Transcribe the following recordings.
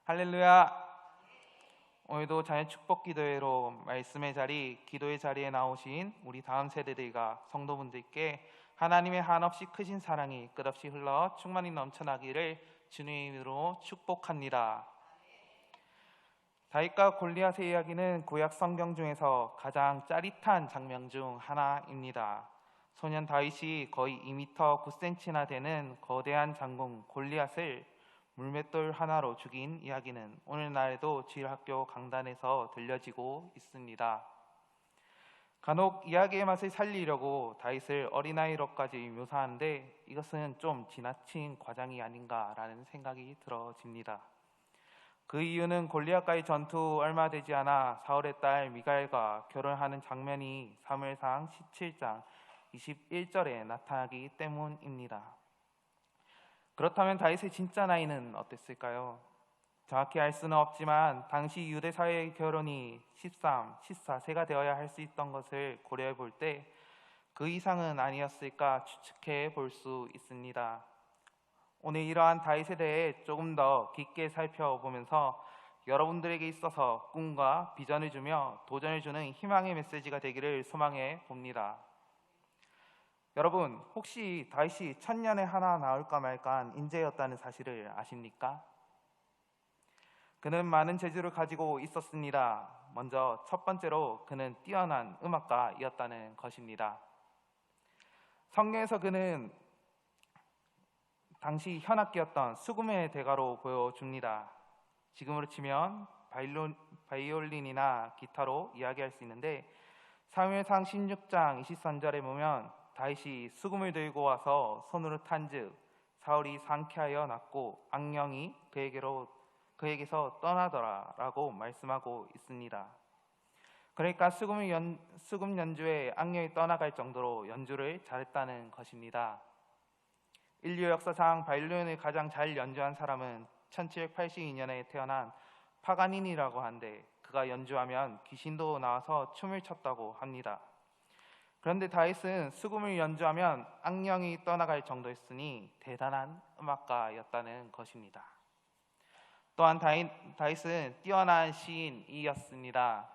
할렐루야. 오늘도 자녀 축복 기도회로 말씀의 자리, 기도의 자리에 나오신 우리 다음 세대들과 성도분들께 하나님의 한없이 크신 사랑이 끝없이 흘러 충만히 넘쳐나기를 주님의 이름으로 축복합니다. 다윗과 골리앗의 이야기는 구약 성경 중에서 가장 짜릿한 장면 중 하나입니다. 소년 다윗이 거의 2m 9cm나 되는 거대한 장군 골리앗을 물맷돌 하나로 죽인 이야기는 오늘날에도 주일학교 강단에서 들려지고 있습니다. 간혹 이야기의 맛을 살리려고 다윗을 어린아이로까지 묘사하는데 이것은 좀 지나친 과장이 아닌가라는 생각이 들어집니다. 그 이유는 골리앗과의 전투 얼마 되지 않아 사울의 딸 미갈과 결혼하는 장면이 사무엘상 17장 21절에 나타나기 때문입니다. 그렇다면 다윗의 진짜 나이는 어땠을까요? 정확히 알 수는 없지만 당시 유대 사회의 결혼이 13, 14세가 되어야 할 수 있던 것을 고려해 볼 때 그 이상은 아니었을까 추측해 볼 수 있습니다. 오늘 이러한 다윗에 대해 조금 더 깊게 살펴보면서 여러분들에게 있어서 꿈과 비전을 주며 도전을 주는 희망의 메시지가 되기를 소망해 봅니다. 여러분, 혹시 다윗이 천년에 하나 나올까 말까한 인재였다는 사실을 아십니까? 그는 많은 재주를 가지고 있었습니다. 먼저 첫 번째로 그는 뛰어난 음악가였다는 것입니다. 성경에서 그는 당시 현악기였던 수금의 대가로 보여줍니다. 지금으로 치면 바이올린이나 기타로 이야기할 수 있는데 사무엘상 16장 23절에 보면 다윗이 수금을 들고 와서 손으로 탄즉 사울이 상쾌하여 났고 악령이 그에게서 떠나더라라고 말씀하고 있습니다. 그러니까 수금 연주에 악령이 떠나갈 정도로 연주를 잘했다는 것입니다. 인류 역사상 바이올린을 가장 잘 연주한 사람은 1782년에 태어난 파가니니라고 하는데 그가 연주하면 귀신도 나와서 춤을 췄다고 합니다. 그런데 다윗은 수금을 연주하면 악령이 떠나갈 정도였으니 대단한 음악가였다는 것입니다. 또한 다윗은 뛰어난 시인이었습니다.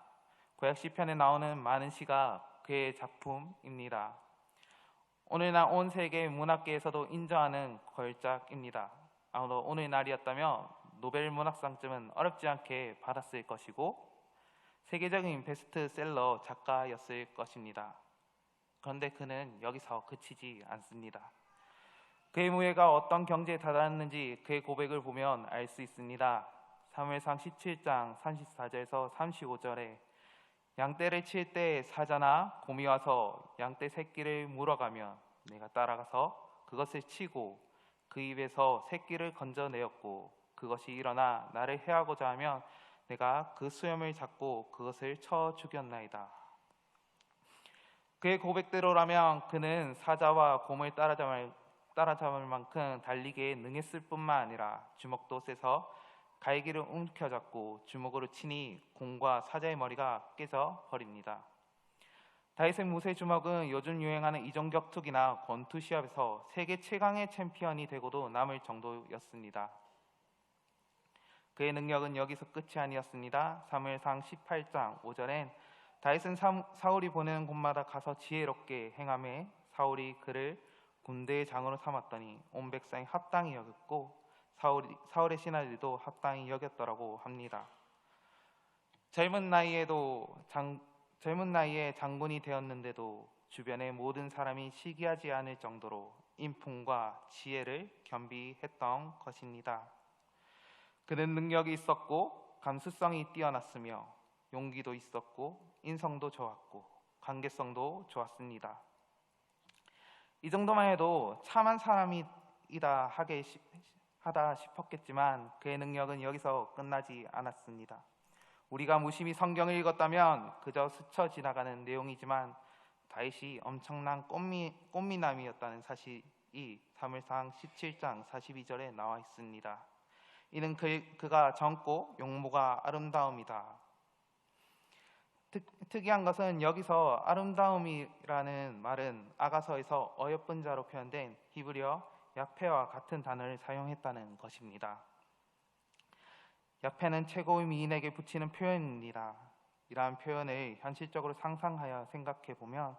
구약 시편에 나오는 많은 시가 그의 작품입니다. 오늘날 온 세계 문학계에서도 인정하는 걸작입니다. 아마도 오늘날이었다면 노벨 문학상쯤은 어렵지 않게 받았을 것이고 세계적인 베스트셀러 작가였을 것입니다. 그런데 그는 여기서 그치지 않습니다. 그의 무예가 어떤 경지에 달았는지 그의 고백을 보면 알 수 있습니다. 사무엘상 17장 34절에서 35절에 양떼를 칠 때 사자나 곰이 와서 양떼 새끼를 물어가면 내가 따라가서 그것을 치고 그 입에서 새끼를 건져내었고 그것이 일어나 나를 해하고자 하면 내가 그 수염을 잡고 그것을 쳐 죽였나이다. 그의 고백대로라면 그는 사자와 곰을 따라잡을 만큼 달리기에 능했을 뿐만 아니라 주먹도 세서 갈기를 움켜잡고 주먹으로 치니 곰과 사자의 머리가 깨져 버립니다. 다윗의 무쇠 주먹은 요즘 유행하는 이종격투기나 권투 시합에서 세계 최강의 챔피언이 되고도 남을 정도였습니다. 그의 능력은 여기서 끝이 아니었습니다. 사무엘상 18장 5절엔 다윗은 사울이 보내는 곳마다 가서 지혜롭게 행하매 사울이 그를 군대의 장으로 삼았더니 온 백성이 합당히 여겼고 사울의 신하들도 합당히 여겼더라고 합니다. 젊은 나이에 장군이 되었는데도 주변의 모든 사람이 시기하지 않을 정도로 인품과 지혜를 겸비했던 것입니다. 그는 능력이 있었고 감수성이 뛰어났으며 용기도 있었고 인성도 좋았고 관계성도 좋았습니다. 이 정도만 해도 참한 사람이다 하다 싶었겠지만 그의 능력은 여기서 끝나지 않았습니다. 우리가 무심히 성경을 읽었다면 그저 스쳐 지나가는 내용이지만 다윗이 엄청난 꽃미남이었다는 사실이 사무엘상 17장 42절에 나와 있습니다. 이는 그가 젊고 용모가 아름다움이다. 특이한 것은 여기서 아름다움이라는 말은 아가서에서 어여쁜 자로 표현된 히브리어 약페와 같은 단어를 사용했다는 것입니다. 야페는 최고의 미인에게 붙이는 표현입니다. 이러한 표현을 현실적으로 상상하여 생각해 보면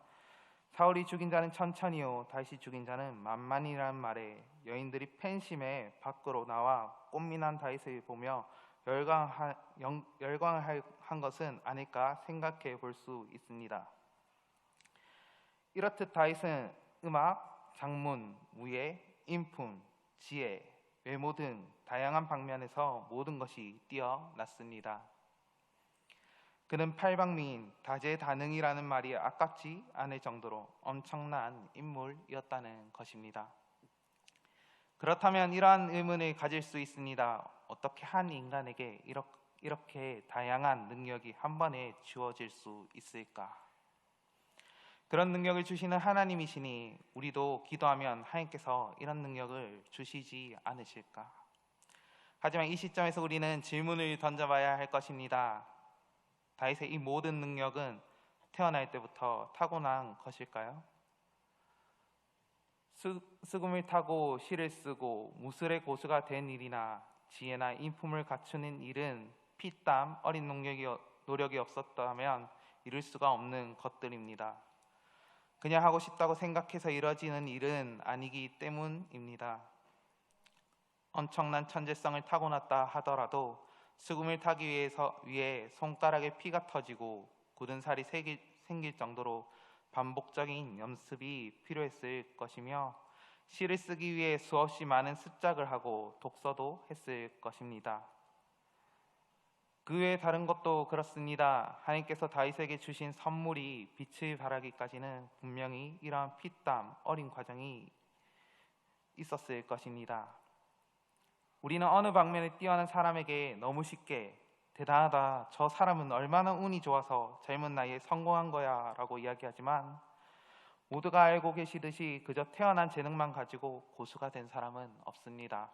사울이 죽인 자는 천천히요 다윗이 죽인 자는 만만이라는 말에 여인들이 팬심에 밖으로 나와 꽃미남 다윗을 보며 열광을 한 것은 아닐까 생각해 볼 수 있습니다. 이렇듯 다윗은 음악, 장문, 무예, 인품, 지혜, 외모 등 다양한 방면에서 모든 것이 뛰어났습니다. 그는 팔방미인, 다재다능이라는 말이 아깝지 않을 정도로 엄청난 인물이었다는 것입니다. 그렇다면 이러한 의문을 가질 수 있습니다. 어떻게 한 인간에게 이렇게 다양한 능력이 한 번에 주어질 수 있을까? 그런 능력을 주시는 하나님이시니 우리도 기도하면 하나님께서 이런 능력을 주시지 않으실까? 하지만 이 시점에서 우리는 질문을 던져봐야 할 것입니다. 다윗의 이 모든 능력은 태어날 때부터 타고난 것일까요? 수금을 타고 시를 쓰고 무술의 고수가 된 일이나 지혜나 인품을 갖추는 일은 피땀 어린 노력이 없었다면 이룰 수가 없는 것들입니다. 그냥 하고 싶다고 생각해서 이뤄지는 일은 아니기 때문입니다. 엄청난 천재성을 타고났다 하더라도 수금을 타기 위해 손가락에 피가 터지고 굳은 살이 생길 정도로 반복적인 연습이 필요했을 것이며 시를 쓰기 위해 수없이 많은 습작을 하고 독서도 했을 것입니다. 그 외에 다른 것도 그렇습니다. 하나님께서 다윗에게 주신 선물이 빛을 발하기까지는 분명히 이러한 피땀 어린 과정이 있었을 것입니다. 우리는 어느 방면에 뛰어난 사람에게 너무 쉽게 대단하다, 저 사람은 얼마나 운이 좋아서 젊은 나이에 성공한 거야 라고 이야기하지만 모두가 알고 계시듯이 그저 태어난 재능만 가지고 고수가 된 사람은 없습니다.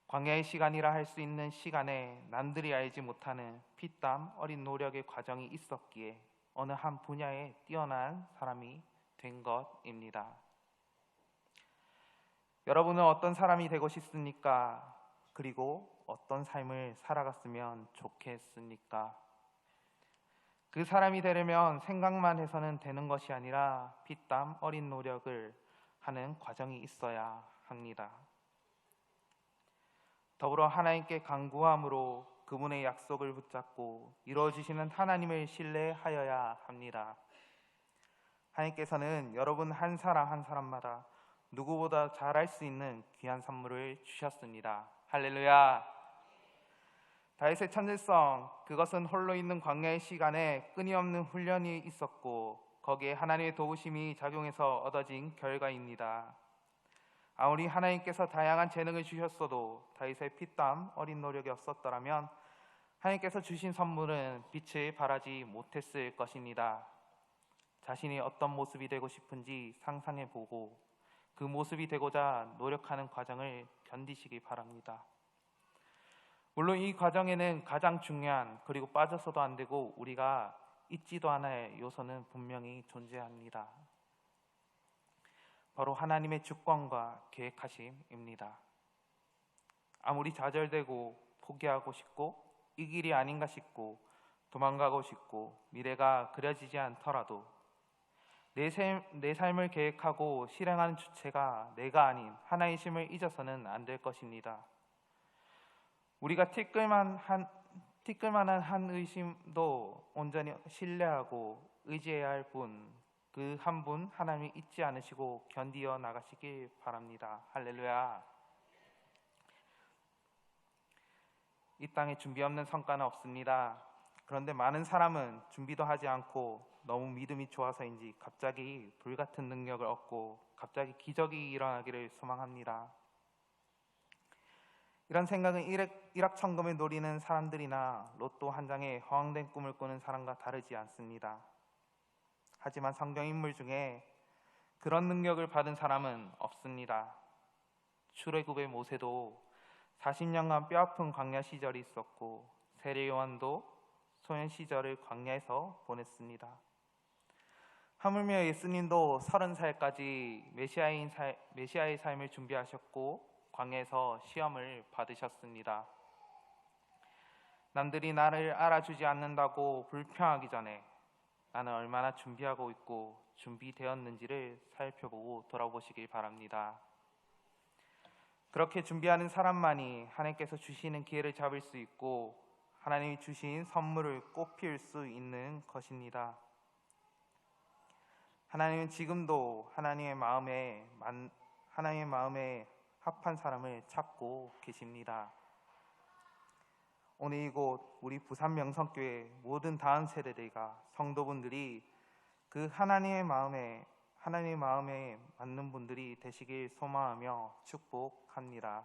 광야의 시간이라 할 수 있는 시간에 남들이 알지 못하는 피땀 어린 노력의 과정이 있었기에 어느 한 분야에 뛰어난 사람이 된 것입니다. 여러분은 어떤 사람이 되고 싶습니까? 그리고 어떤 삶을 살아갔으면 좋겠습니까? 그 사람이 되려면 생각만 해서는 되는 것이 아니라 피땀 어린 노력을 하는 과정이 있어야 합니다. 더불어 하나님께 간구함으로 그분의 약속을 붙잡고 이루어주시는 하나님을 신뢰하여야 합니다. 하나님께서는 여러분 한 사람 한 사람마다 누구보다 잘할 수 있는 귀한 선물을 주셨습니다. 할렐루야. 다윗의 천재성, 그것은 홀로 있는 광야의 시간에 끊임없는 훈련이 있었고 거기에 하나님의 도우심이 작용해서 얻어진 결과입니다. 아무리 하나님께서 다양한 재능을 주셨어도 다윗의 피땀 어린 노력이 없었더라면 하나님께서 주신 선물은 빛을 발하지 못했을 것입니다. 자신이 어떤 모습이 되고 싶은지 상상해보고 그 모습이 되고자 노력하는 과정을 견디시기 바랍니다. 물론 이 과정에는 가장 중요한, 그리고 빠져서도 안 되고 우리가 잊지도 않아야 요소는 분명히 존재합니다. 바로 하나님의 주권과 계획하심입니다. 아무리 좌절되고 포기하고 싶고 이 길이 아닌가 싶고 도망가고 싶고 미래가 그려지지 않더라도 내 삶을 계획하고 실행하는 주체가 내가 아닌 하나이심을 잊어서는 안 될 것입니다. 우리가 티끌만한 한 의심도 온전히 신뢰하고 의지해야 할 분, 그 한 분 하나님이 잊지 않으시고 견디어 나가시길 바랍니다. 할렐루야. 이 땅에 준비 없는 성과는 없습니다. 그런데 많은 사람은 준비도 하지 않고 너무 믿음이 좋아서인지 갑자기 불같은 능력을 얻고 갑자기 기적이 일어나기를 소망합니다. 이런 생각은 일확천금을 노리는 사람들이나 로또 한 장에 허황된 꿈을 꾸는 사람과 다르지 않습니다. 하지만 성경 인물 중에 그런 능력을 받은 사람은 없습니다. 출애굽의 모세도 40년간 뼈아픈 광야 시절이 있었고 세례 요한도 소년 시절을 광야에서 보냈습니다. 하물며 예수님도 30살까지 메시아의 삶을 준비하셨고 광야에서 시험을 받으셨습니다. 남들이 나를 알아주지 않는다고 불평하기 전에 나는 얼마나 준비하고 있고 준비되었는지를 살펴보고 돌아보시길 바랍니다. 그렇게 준비하는 사람만이 하나님께서 주시는 기회를 잡을 수 있고 하나님이 주신 선물을 꽃피울 수 있는 것입니다. 하나님은 지금도 하나님의 마음에 합한 사람을 찾고 계십니다. 오늘 이곳 우리 부산 명성교회 모든 다음 세대들과 성도분들이 그 하나님의 마음에 맞는 분들이 되시길 소망하며 축복합니다.